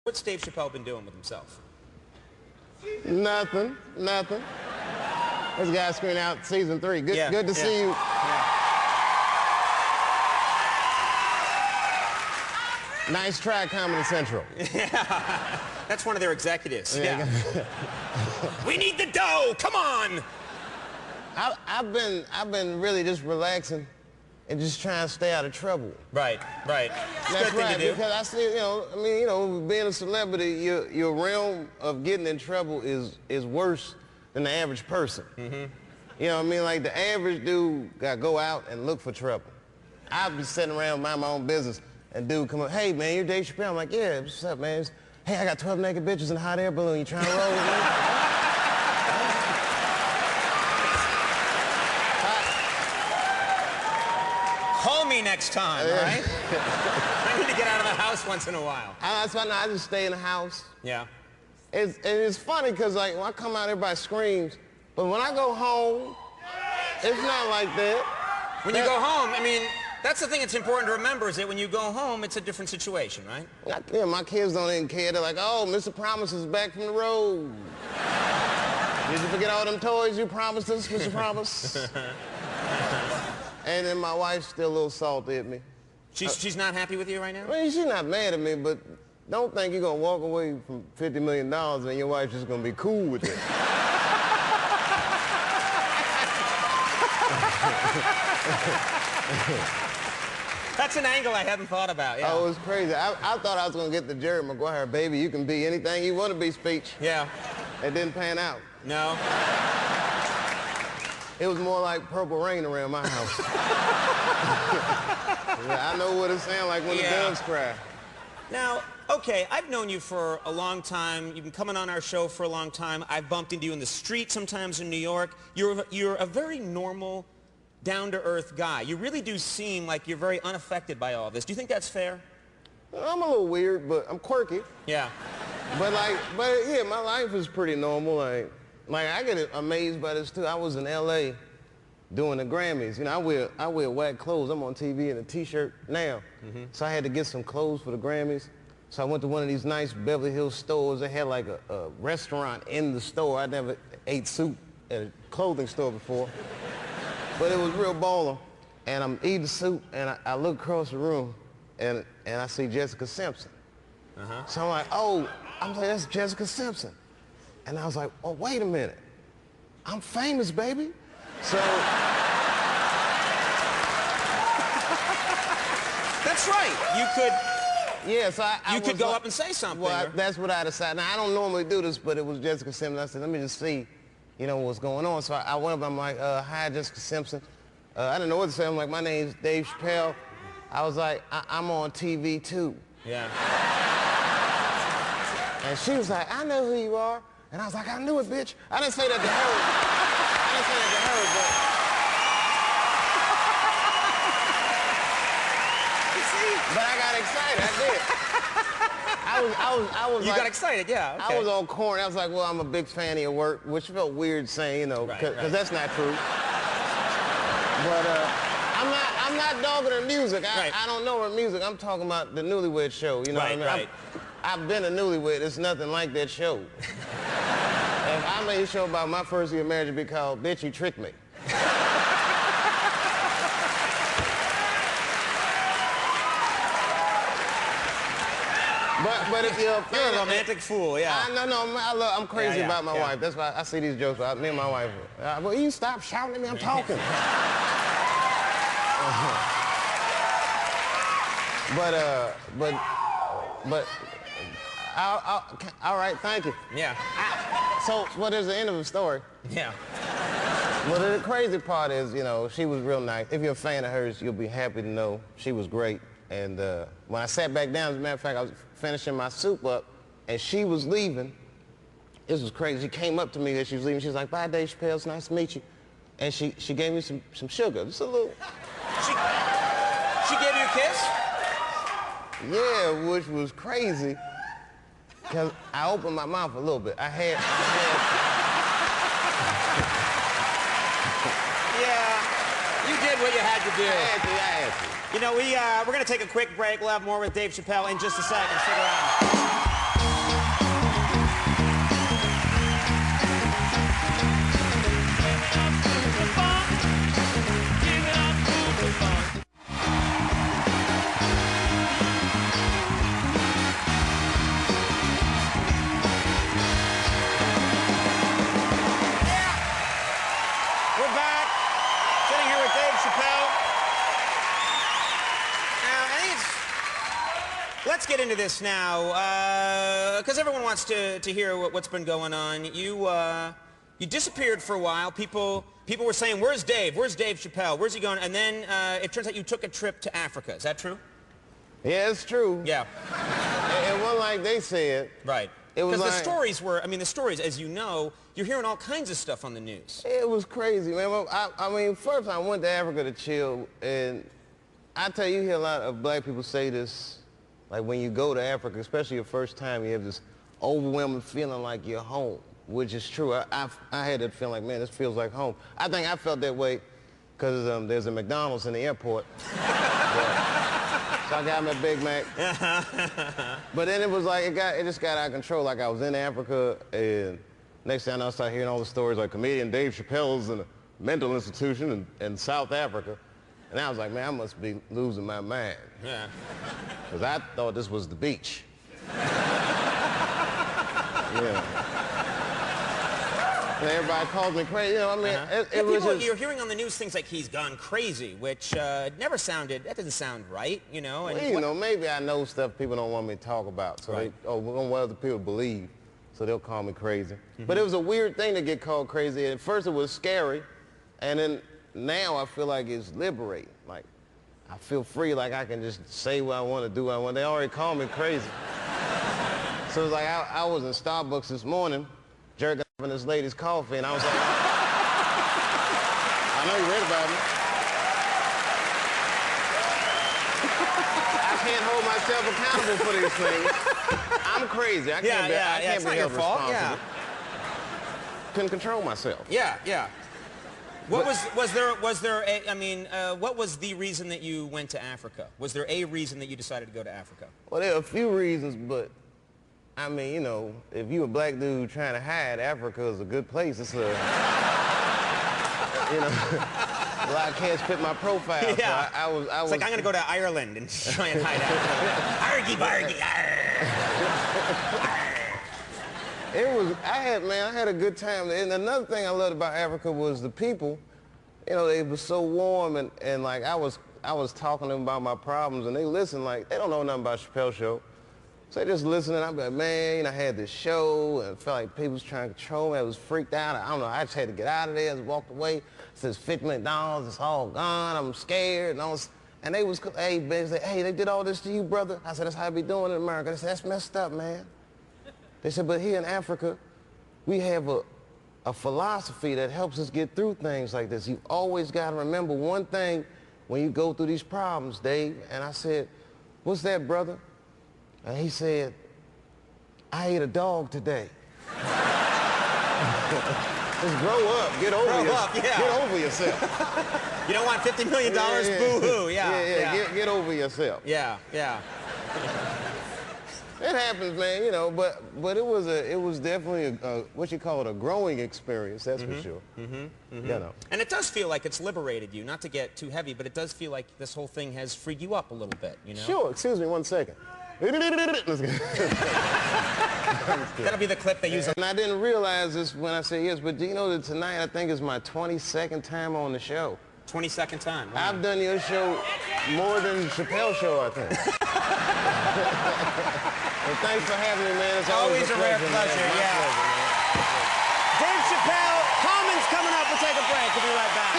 What's Dave Chappelle been doing with himself? Nothing. This guy screening out season 3. Good to see you. Yeah. Nice try, Comedy Central. Yeah. That's one of their executives. Yeah. We need the dough. Come on. I've been really just relaxing and just trying to stay out of trouble. Right. That's right, because I see, being a celebrity, your realm of getting in trouble is worse than the average person. Mm-hmm. You know what I mean? Like, the average dude got to go out and look for trouble. I'll be sitting around mind my own business, and dude come up, hey, man, you're Dave Chappelle. I'm like, yeah, what's up, man? Hey, I got 12 naked bitches in a hot air balloon. You trying to roll with me? Call me next time, all right? I need to get out of the house once in a while. That's why I just stay in the house. Yeah. It's funny because, like, when I come out, everybody screams. But when I go home, it's not like that. When you go home, I mean, that's the thing that's important to remember, is that when you go home, it's a different situation, right? Yeah, my kids don't even care. They're like, oh, Mr. Promise is back from the road. Did you forget all them toys you promised us, Mr. Promise? And then my wife's still a little salty at me. She's not happy with you right now? I mean, she's not mad at me, but don't think you're going to walk away from $50 million and your wife's just going to be cool with it. That's an angle I hadn't thought about, yeah. Oh, it's crazy. I thought I was going to get the Jerry Maguire, baby, you can be anything you want to be speech. Yeah. It didn't pan out. No? It was more like Purple Rain around my house. Yeah, I know what it sounds like when the doves cry. Now, okay, I've known you for a long time. You've been coming on our show for a long time. I've bumped into you in the street sometimes in New York. You're a very normal, down-to-earth guy. You really do seem like you're very unaffected by all this. Do you think that's fair? I'm a little weird, but I'm quirky. Yeah. But yeah, my life is pretty normal. Like I get amazed by this too. I was in L.A. doing the Grammys. You know, I wear whack clothes. I'm on TV in a T-shirt now. Mm-hmm. So I had to get some clothes for the Grammys. So I went to one of these nice Beverly Hills stores. They had like a restaurant in the store. I never ate soup at a clothing store before. But it was real baller. And I'm eating soup, and I look across the room, and I see Jessica Simpson. Uh-huh. So I'm like, oh, that's Jessica Simpson. And I was like, oh, wait a minute. I'm famous, baby. So... That's right. You could... Yeah, so you could go up and say something. Well, that's what I decided. Now, I don't normally do this, but it was Jessica Simpson. I said, let me just see, what's going on. So I went up, I'm like, hi, Jessica Simpson. I didn't know what to say. I'm like, my name's Dave Chappelle. I was like, I'm on TV, too. Yeah. And she was like, I know who you are. And I was like, I knew it, bitch. I didn't say that to her. But I got excited. I did. I was You like, got excited, yeah. Okay. I was on corn. I was like, well, I'm a big fan of your work, which felt weird saying, because that's not true. But I'm not dogging her music. I don't know her music. I'm talking about the Newlywed Show. You know what I mean? Right. I've been a newlywed. It's nothing like that show. If I made a show about my first year of marriage, it'd be called Bitch, You Tricked Me. But if you're a fan, you're a romantic fool, yeah. I'm crazy about my wife. That's why I see these jokes about me and my wife. Well, you stop shouting at me, I'm talking. All right, thank you. Yeah. There's the end of the story. Yeah. Well, the crazy part is, she was real nice. If you're a fan of hers, you'll be happy to know she was great. And when I sat back down, as a matter of fact, I was finishing my soup up, and she was leaving. This was crazy. She came up to me as she was leaving. She was like, bye, Dave Chappelle, it's nice to meet you. And she gave me some sugar, just a little. She gave you a kiss? Yeah, which was crazy, because I opened my mouth a little bit. Yeah, you did what you had to do. I had to. We're going to take a quick break. We'll have more with Dave Chappelle in just a second. Stick around. into this now, because everyone wants to hear what's been going on. You disappeared for a while. People were saying, "Where's Dave? Where's Dave Chappelle? Where's he going?" And then it turns out you took a trip to Africa. Is that true? Yeah, it's true. Yeah. It wasn't like they said. Right. It was because like, the stories were, I mean, the stories, as you know, you're hearing all kinds of stuff on the news. it was crazy, man. I mean, first I went to Africa to chill, and I tell you, you hear a lot of black people say this, like when you go to Africa, especially your first time, you have this overwhelming feeling like you're home, which is true. I had that feeling like, man, this feels like home. I think I felt that way because there's a McDonald's in the airport. So I got my Big Mac. But then it was like, it just got out of control. Like I was in Africa, and next thing I started hearing all the stories like comedian Dave Chappelle's in a mental institution in South Africa. And I was like, man, I must be losing my mind. Yeah. Because I thought this was the beach. Yeah. And everybody calls me crazy. You know, I mean, it was just... You're hearing on the news things like he's gone crazy, which never sounded, that doesn't sound right, you know? And well, you know, maybe I know stuff people don't want me to talk about. So right. we're going to what other people believe. So they'll call me crazy. But it was a weird thing to get called crazy. At first it was scary. And then now I feel like it's liberating. Like, I feel free, like I can just say what I want to do what I want. They already call me crazy. So it's like I was in Starbucks this morning, jerking up in this lady's coffee, and I was like, I know you read about me. I can't hold myself accountable for these things. I'm crazy. I can't be held responsible. Yeah. Couldn't control myself. Yeah, yeah. What was there a, I mean, what was the reason that you went to Africa? Was there a reason that you decided to go to Africa? Well, there are a few reasons, but I mean, you know, if you a black dude trying to hide, Africa is a good place. It's a, you know, a lot of cats fit my profile. Yeah. So I was it's like, I'm going to go to Ireland and try and hide Africa. Argy bargy, I had a good time. And another thing I loved about Africa was the people. You know, they were so warm, and like I was talking to them about my problems, and they listened like, they don't know nothing about Chappelle Show. So they just listening. I'd be like, man, you know, I had this show, and it felt like people was trying to control me. I was freaked out. I don't know, I just had to get out of there. I just walked away. It says $50 million, it's all gone. I'm scared. And they was, hey, they said, hey, they did all this to you, brother. I said, that's how we doing in America. They said, that's messed up, man. They said, but here in Africa, we have a philosophy that helps us get through things like this. You've always got to remember one thing when you go through these problems, Dave. And I said, what's that, brother? And he said, I ate a dog today. Just grow up. Get over yourself. You don't want $50 million? Boo-hoo. Yeah. Get over yourself. Yeah, yeah. It happens, man, you know, but it was definitely what you call it, a growing experience, that's for sure. You know. And it does feel like it's liberated you, not to get too heavy, but it does feel like this whole thing has freed you up a little bit, you know? Sure, excuse me 1 second. That'll be the clip they use. And I didn't realize this when I said yes, but do you know that tonight I think is my 22nd time on the show. 22nd time. Wow. I've done your show more than Chappelle Show, I think. Well, thanks for having me, man. It's always a rare pleasure, pleasure. Man. Yeah. Pleasure, man. Dave Chappelle, Common's coming up. We'll take a break. We'll be right back.